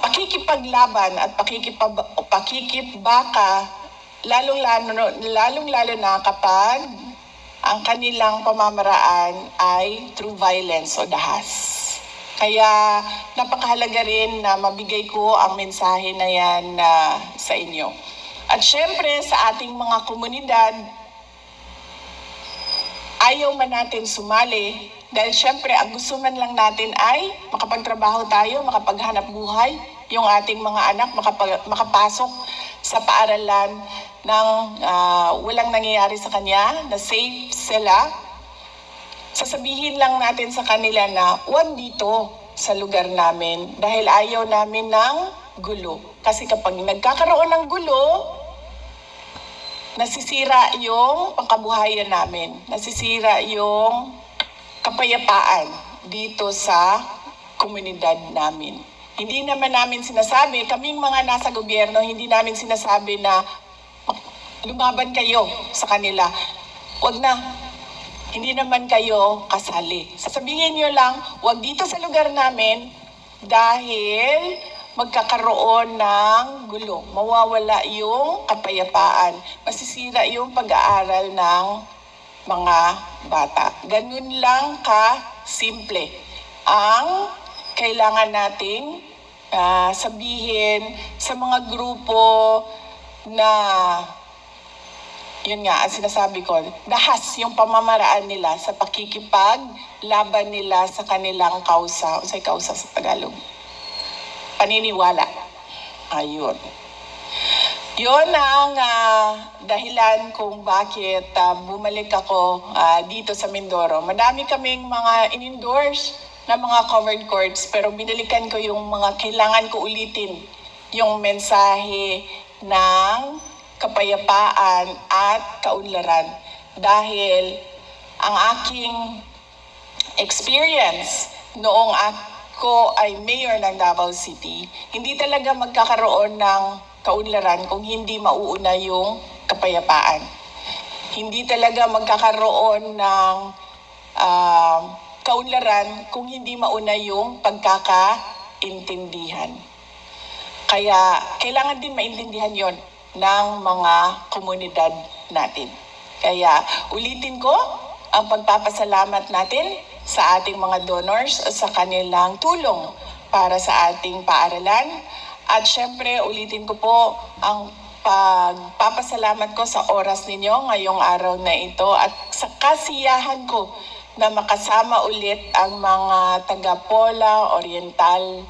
pakikipaglaban at pakikibaka, lalong-lalo na kapag ang kanilang pamamaraan ay through violence o dahas. Kaya napakahalaga rin na mabigay ko ang mensahe na yan sa inyo. At syempre sa ating mga komunidad, ayaw man natin sumali dahil syempre ang gusto man lang natin ay makapagtrabaho tayo, makapaghanap buhay, yung ating mga anak makapasok sa paaralan ng walang nangyayari sa kanya, na safe sila. Sasabihin lang natin sa kanila na huwag dito sa lugar namin dahil ayaw namin ng gulo. Kasi kapag nagkakaroon ng gulo, nasisira yung pangkabuhayan namin. Nasisira yung kapayapaan dito sa komunidad namin. Hindi naman namin sinasabi, kaming mga nasa gobyerno, hindi namin sinasabi na lumaban kayo sa kanila. Huwag na. Hindi naman kayo kasali. Sasabihin nyo lang, huwag dito sa lugar namin dahil magkakaroon ng gulo. Mawawala yung kapayapaan. Masisira yung pag-aaral ng mga bata. Ganun lang ka-simple ang kailangan nating sabihin sa mga grupo na yun nga, ang sinasabi ko, dahas yung pamamaraan nila sa pakikipaglaban nila sa kanilang kausa. Unsay kausa sa Tagalog? Paniniwala. Ayun. Yun ang dahilan kung bakit bumalik ako dito sa Mindoro. Madami kaming mga in-endorse na mga covered courts, pero binalikan ko yung mga kailangan ko ulitin, yung mensahe ng kapayapaan at kaunlaran. Dahil ang aking experience noong ako ay mayor ng Davao City, hindi talaga magkakaroon ng kaunlaran kung hindi mauuna yung kapayapaan. Hindi talaga magkakaroon ng kaunlaran kung hindi mauna yung pagkakaintindihan. Kaya kailangan din maintindihan yon ng mga komunidad natin. Kaya ulitin ko ang pagpapasalamat natin sa ating mga donors sa kanilang tulong para sa ating paaralan. At syempre ulitin ko po ang pagpapasalamat ko sa oras ninyo ngayong araw na ito at sa kasiyahan ko na makasama ulit ang mga taga Pola Oriental